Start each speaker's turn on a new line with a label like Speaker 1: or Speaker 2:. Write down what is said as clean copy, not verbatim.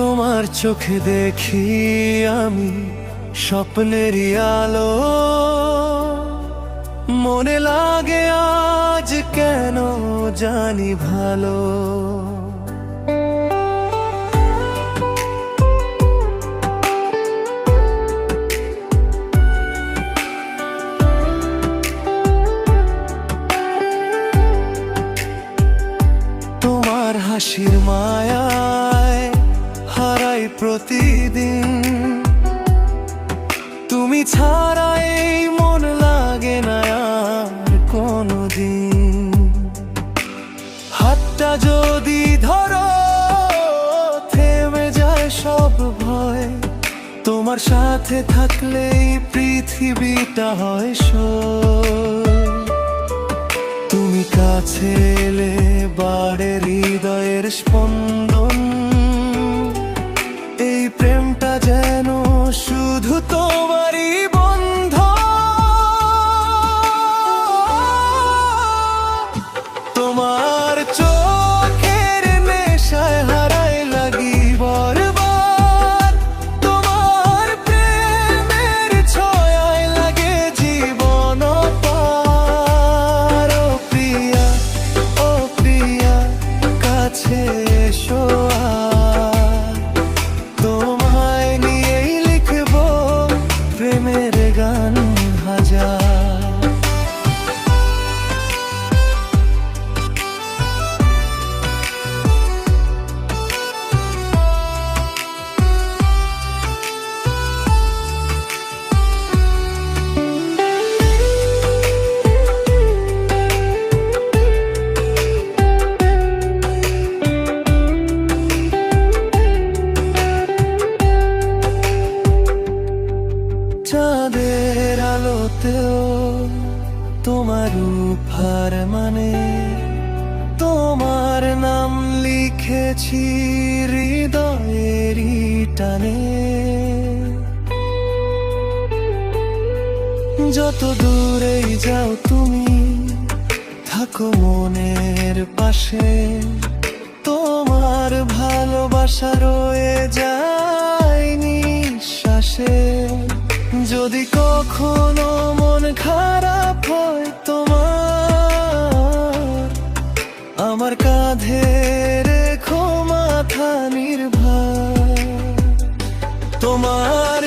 Speaker 1: তোমার চোখে দেখি আমি স্বপ্নেরই আলো, মনে লাগে আজ কেন জানি ভালো। তোমার হাসির মায়ায় হারাই প্রতিদিন, তুমি ছাড়া এই মন লাগে না আর কোনোদিন। হাতটা যদি ধরো থেমে যায় সব ভয়, তোমার সাথে থাকলেই পৃথিবীটা হয় সই। তুমি কাছে এলে বাড়ে হৃদয়ের স্পন্দন, এই প্রেমটা যেন শুধু তোমারই বন্ধ। তোমার চোখের নেশায় হারাই লাগি বরবার, তোমার প্রেমের ছয়ায় লাগে জীবন পার। ও প্রিয়া, ও প্রিয়া, কাছে এসো আর, তোমায় নিয়েই লিখবো প্রেমের গান হাজার। চাঁদের আলোতেও তোমার উপহার মানে, তোমার নাম লিখেছি হৃদয়েরই টানে। যত দূরেই যাও তুমি থাকো মনের পাশে, তোমার ভালোবাসা রয়ে যায় নিঃশ্বাসে। যদি কখনো মন খারাপ হয় তোমার, আমার কাঁধে রেখো মাথা নির্ভর। তোমার